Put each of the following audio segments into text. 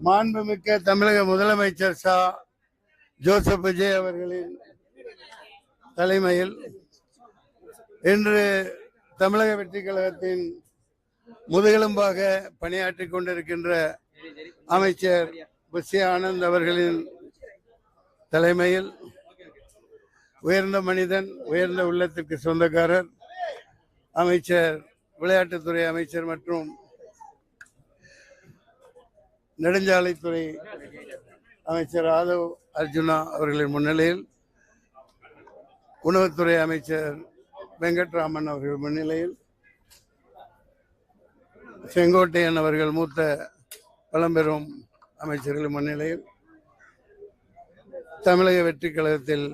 மாண்புமிக்க தமிழக முதலமைச்சர் ஜோசப் விஜய் அவர்களின் தலைமையில் இன்று தமிழக வெற்றி கழகத்தின் முதுகெலும்பாக பணியாற்றிக் கொண்டிருக்கின்ற அமைச்சர் புஷி ஆனந்த் அவர்களின் தலைமையில் உயர்ந்த மனிதன், உயர்ந்த உள்ளத்திற்கு சொந்தக்காரர், அமைச்சர், விளையாட்டுத்துறை அமைச்சர் மற்றும் நெடுஞ்சாலைத்துறை அமைச்சர் ஆதவ் அர்ஜுனா அவர்களின் முன்னிலையில், உணவுத்துறை அமைச்சர் வெங்கட்ராமன் அவர்கள் முன்னிலையில், செங்கோட்டையன் அவர்கள் மூத்த பழம்பெரும் அமைச்சர்கள் முன்னிலையில் தமிழக வெற்றி கழகத்தில்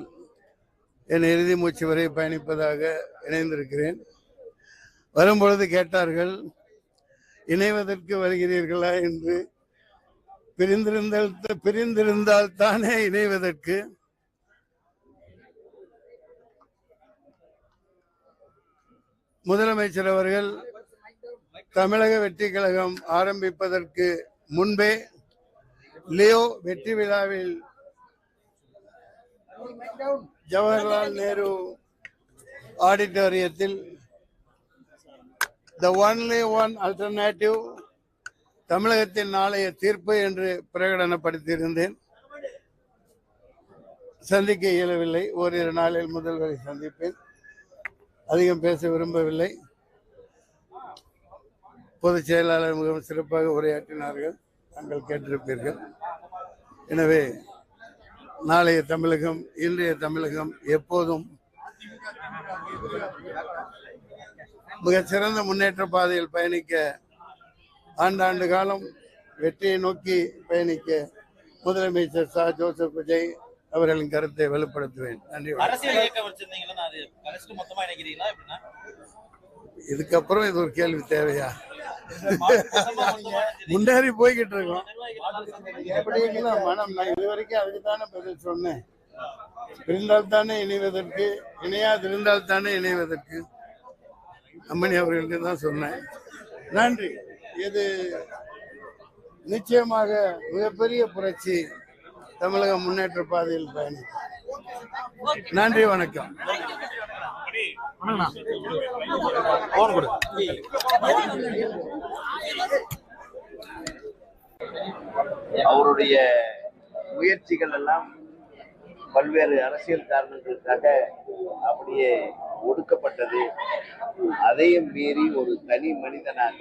என் இறுதி மூச்சு வரை பயணிப்பதாக இணைந்திருக்கிறேன். வரும்பொழுது கேட்டார்கள், இணைவதற்கு வருகிறீர்களா என்று. பிரிந்திருந்தால் தானே இணைவதற்கு. முதலமைச்சர் அவர்கள் தமிழக வெற்றி கழகம் ஆரம்பிப்பதற்கு முன்பே லியோ வெற்றி விழாவில் Jawaharlal Nehru ஆடிட்டோரியத்தில் the only one alternative தமிழகத்தின் நாளைய தீர்ப்பு என்று பிரகடனப்படுத்தியிருந்தேன். சந்திக்க இயலவில்லை. ஓரிரு நாளில் முதல்வரை சந்திப்பேன். அதிகம் பேச விரும்பவில்லை. பொதுச் செயலாளர் மிகவும் சிறப்பாக உரையாற்றினார்கள், தாங்கள் கேட்டிருப்பீர்கள். எனவே நாளைய தமிழகம், இன்றைய தமிழகம் எப்போதும் மிகச்சிறந்த முன்னேற்ற பாதையில் பயணிக்க, ஆண்டாண்டு காலம் வெற்றியை நோக்கி பயணிக்க முதலமைச்சர் ஜோசப் விஜய் அவர்களின் கருத்தை வெளிப்படுத்துவேன். நன்றி. இதுக்கப்புறம் இது ஒரு கேள்வி தேவையா? முன்னேறி போய்கிட்டு இருக்கோம். எப்படிங்களா மனம்? நான் இதுவரைக்கும் அதுக்கு தானே பதில் சொன்னேன். பிரிந்தால் தானே இணைவதற்கு, இணையாதிருந்தால் தானே இணைவதற்கு. அம்மணி அவர்களுக்கு தான் சொன்னேன். நன்றி. இது நிச்சயமாக மிகப்பெரிய புரட்சி, தமிழக முன்னேற்ற பாதையில் பயணிக்கும். நன்றி, வணக்கம். அவருடைய முயற்சிகள் எல்லாம் பல்வேறு அரசியல் காரணங்களுக்காக அப்படியே ஒடுக்கப்பட்டது. அதையும் மீறி ஒரு தனி மனிதனாக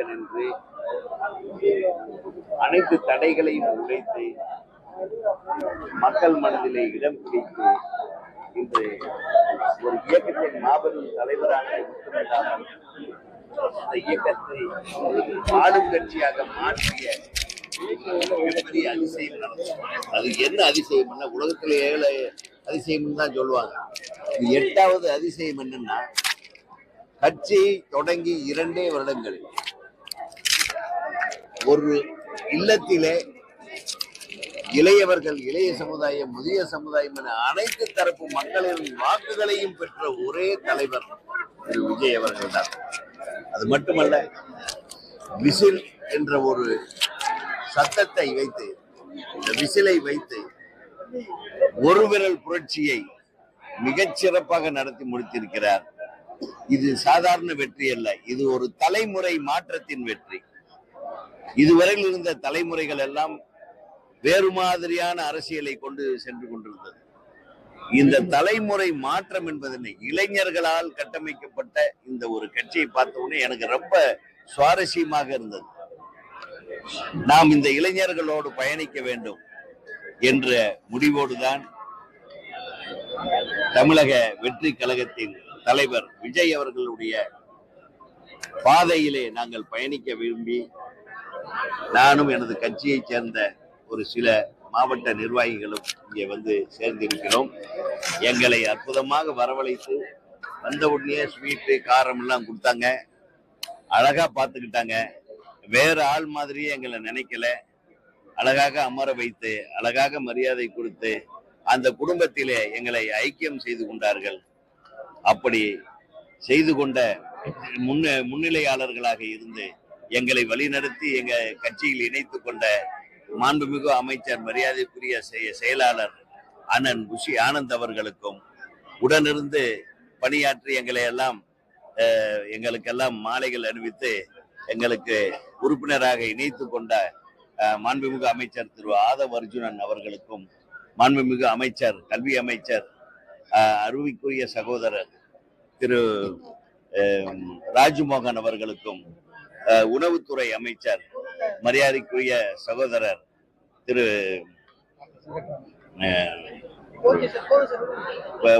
நின்று அனைத்து தடைகளையும் உடைத்து மக்கள் மனதிலே இடம் பிடித்து இன்று ஒரு இயக்கத்தின் மாபெரும் தலைவராக மட்டுமல்லாமல் அந்த இயக்கத்தை ஆளும் கட்சியாக மாற்றிய மிகப்பெரிய அதிசயம் நடந்தது. அது என்ன அதிசயம்? உலகத்திலே 7 அதிசயம் தான் சொல்லுவாங்க. 8வது அதிசயம் என்னன்னா, கட்சி தொடங்கி 2 வருடங்களில் ஒரு இல்லத்திலே இளையவர்கள், இளைய சமுதாயம், முதிய சமுதாயம் என அனைத்து தரப்பு மக்களின் வாக்குகளையும் பெற்ற ஒரே தலைவர் திரு விஜய் அவர்கள் தான். அது மட்டுமல்ல, விசில் என்ற ஒரு சத்தத்தை வைத்து, இந்த விசிலை வைத்து ஒரு விரல் புரட்சியை மிகச் சிறப்பாக நடத்தி முடித்திருக்கிறார். இது சாதாரண வெற்றி அல்ல, இது ஒரு தலைமுறை மாற்றத்தின் வெற்றி. இதுவரையில் இருந்த தலைமுறைகள் எல்லாம் வேறு மாதிரியான அரசியலை கொண்டு சென்று கொண்டிருந்தது. இந்த தலைமுறை மாற்றம் என்பதனை இளைஞர்களால் கட்டமைக்கப்பட்ட இந்த ஒரு கட்சியை பார்த்த உடனே எனக்கு ரொம்ப சுவாரஸ்யமாக இருந்தது. நாம் இந்த இளைஞர்களோடு பயணிக்க வேண்டும் என்ற முடிவோடுதான் தமிழக வெற்றி கழகத்தின் தலைவர் விஜய் அவர்களுடைய பாதையிலே நாங்கள் பயணிக்க விரும்பி, நானும் எனது கட்சியைச் சேர்ந்த ஒரு சில மாவட்ட நிர்வாகிகளும் இங்கே வந்து சேர்ந்திருக்கிறோம். எங்களை அற்புதமாக வரவழைத்து வந்த உடனே ஸ்வீட்டு, காரம் எல்லாம் கொடுத்தாங்க. அழகா பார்த்துக்கிட்டாங்க. வேற ஆள் மாதிரியே எங்களை நினைக்கல. அழகாக அமர வைத்து, அழகாக மரியாதை கொடுத்து அந்த குடும்பத்திலே எங்களை ஐக்கியம் செய்து கொண்டார்கள். அப்படி செய்து கொண்ட முன்னிலையாளர்களாக இருந்து எங்களை வழிநடத்தி எங்க கட்சியில் இணைத்துக் கொண்ட மாண்புமிகு அமைச்சர் மரியாதைக்குரிய செயலாளர் அண்ணன் புஷி ஆனந்த் அவர்களுக்கும் உடனிருந்து பணியாற்றி எங்களுக்கெல்லாம் மாலைகள் அணிவித்து எங்களுக்கு உறுப்பினராக இணைத்துக் கொண்ட மாண்புமிகு அமைச்சர் திரு ஆதவ் அர்ஜுனன் அவர்களுக்கும் மாண்புமிகு அமைச்சர் கல்வி அமைச்சர் அருவிக்குரிய சகோதரர் திரு ராஜ்மோகன் அவர்களுக்கும் உணவுத்துறை அமைச்சர் மரியாதைக்குரிய சகோதரர் திரு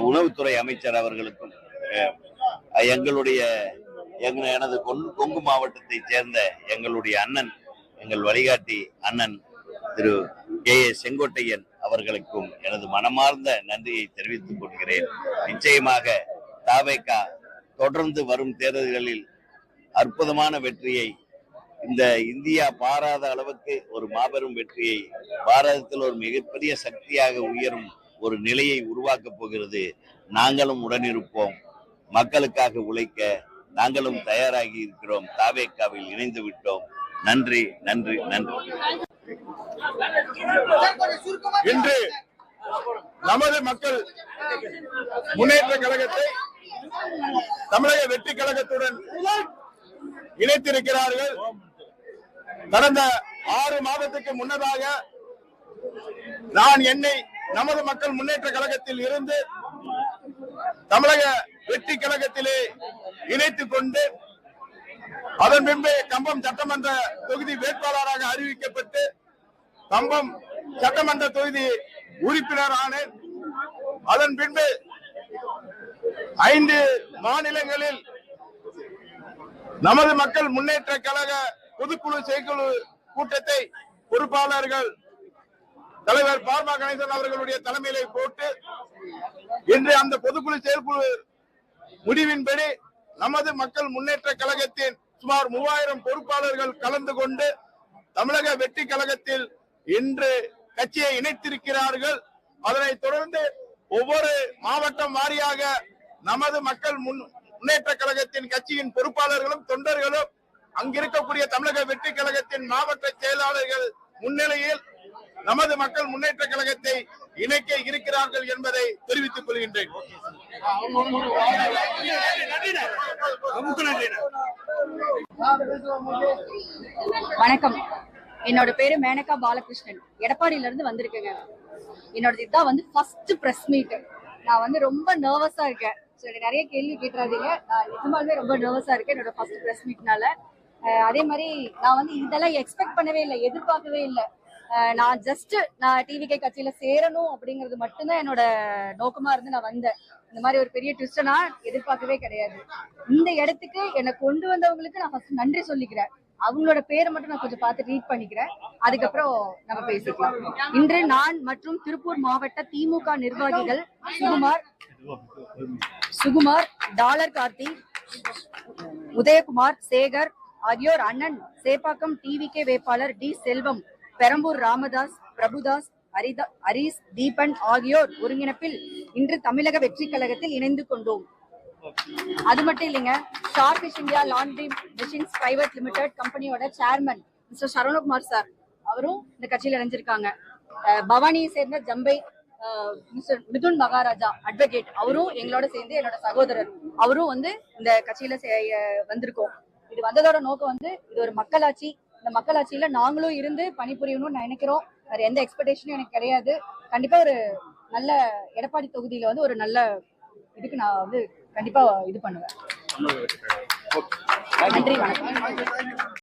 உணவுத்துறை அமைச்சர் அவர்களுக்கும் எனது கொங்கு மாவட்டத்தை சேர்ந்த எங்களுடைய அண்ணன் எங்கள் வழிகாட்டி அண்ணன் திரு செங்கோட்டையன் அவர்களுக்கும் எனது மனமார்ந்த நன்றியை தெரிவித்துக் கொள்கிறேன். நிச்சயமாக தாவேகா தொடர்ந்து வரும் தேர்தல்களில் அற்புதமான வெற்றியை, இந்த இந்தியா பாராத அளவுக்கு ஒரு மாபெரும் வெற்றியை, பாரதத்தில் ஒரு மிகப்பெரிய சக்தியாக உயரும் ஒரு நிலையை உருவாக்கப் போகிறது. நாங்களும் உடனிருப்போம். மக்களுக்காக உழைக்க நாங்களும் தயாராகி இருக்கிறோம். தாவேகாவில் இணைந்து விட்டோம். நன்றி நன்றி நன்றி. இன்று நமது மக்கள் முன்னேற்ற கழகத்தை தமிழக வெற்றி கழகத்துடன் இணைத்திருக்கிறார்கள். கடந்த 6 மாதத்துக்கு முன்னதாக நான் என்னை நமது மக்கள் முன்னேற்ற கழகத்தில் இருந்து தமிழக வெற்றி கழகத்திலே இணைத்துக் கொண்டு அதன் பின்பு கம்பம் சட்டமன்ற தொகுதி வேட்பாளராக அறிவிக்கப்பட்டு கம்பம் சட்டமன்ற தொகுதி உறுப்பினர் ஆனேன். அதன் பின்பு 5 மாநிலங்களில் நமது மக்கள் முன்னேற்ற கழக பொதுக்குழு செயற்குழு கூட்டத்தை பொறுப்பாளர்கள் தலைவர் பார்மா கணேசன் அவர்களுடைய தலைமையிலே போட்டு இன்று அந்த பொதுக்குழு செயற்குழு முடிவின்படி நமது மக்கள் முன்னேற்ற கழகத்தின் சுமார் 3000 பொறுப்பாளர்கள் கலந்து கொண்டு தமிழக வெற்றி கழகத்தில் இன்று கட்சியை இணைத்திருக்கிறார்கள். அதனைத் தொடர்ந்து ஒவ்வொரு மாவட்டம் வாரியாக நமது மக்கள் முன்னேற்ற கழகத்தின் கட்சியின் பொறுப்பாளர்களும் தொண்டர்களும் அங்கிருக்கக்கூடிய தமிழக வெற்றி கழகத்தின் மாவட்ட செயலாளர்கள் முன்னிலையில் நமது மக்கள் முன்னேற்ற கழகத்தை இணைக்க இருக்கிறார்கள் என்பதை தெரிவித்துக் கொள்கின்றேன். வணக்கம். என்னோட பேரு மேனகா பாலகிருஷ்ணன். எடப்பாடியில இருந்து வந்திருக்கேங்க. என்னோட இதுதான் ஃபர்ஸ்ட் பிரஸ் மீட். நான் ரொம்ப நர்வஸா இருக்கேன். நிறைய கேள்வி கேட்டுறாதீங்க. நான் நிஜமாலுமே ரொம்ப நர்வஸா இருக்கேன் என்னோட ஃபர்ஸ்ட் பிரஸ் மீட்னால. அதே மாதிரி நான் இதெல்லாம் எக்ஸ்பெக்ட் பண்ணவே இல்லை, எதிர்பார்க்கவே இல்லை. நான் டிவிகே கட்சியில சேரணும் அப்படிங்கிறது மட்டும்தான் என்னோட நோக்கமா இருந்து நான் வந்தேன். இந்த மாதிரி ஒரு பெரிய ட்விஸ்ட நான் எதிர்பார்க்கவே கிடையாது. இந்த இடத்துக்கு என்னை கொண்டு வந்தவங்களுக்கு நான் ஃபர்ஸ்ட் நன்றி சொல்லிக்கிறேன். அவங்களோட பேரை மட்டும் நான் கொஞ்சம் பார்த்து ரீட் பண்ணிக்கிறேன், அதுக்கப்புறம் நம்ம பேசிக்கலாம். இன்று நான் மற்றும் திருப்பூர் மாவட்ட திமுக நிர்வாகிகள் சுகுமார், டாலர் கார்த்தி, உதயகுமார், சேகர் ஆகியோர், அண்ணன் சேப்பாக்கம் டிவிகே வேட்பாளர் டி செல்வம், பெரம்பூர் ராமதாஸ், பிரபுதாஸ், ஹரிஸ், தீபன் ஆகியோர் ஒருங்கிணைப்பில் இன்று தமிழக வெற்றி கழகத்தில் இணைந்து கொண்டோம். அது மட்டும் இல்லைங்க, star fish India laundry machines private limited கம்பெனியோட சேர்மன் மிஸ்டர் சரவணகுமார் சார், அவரும் இந்த கட்சியில இணைஞ்சிருக்காங்க. பவானியை சேர்ந்த ஜம்பை மிஸ்டர் மிதுன் மகாராஜா அட்வொகேட், அவரும் எங்களோட சேர்ந்து என்னோட சகோதரர், அவரும் இந்த கட்சியில வந்திருக்கோம். இது வந்ததோட நோக்கம் இது ஒரு மக்களாட்சி. இந்த மக்களாட்சியில நாங்களும் இருந்து பணிபுரியணும்னு நான் நினைக்கிறோம். வேற எந்த எக்ஸ்பெக்டேஷனும் எனக்கு கிடையாது. கண்டிப்பா ஒரு நல்ல எடப்பாடி தொகுதியில ஒரு நல்ல இதுக்கு நான் கண்டிப்பா இது பண்ணுவேன். நன்றி, வணக்கம்.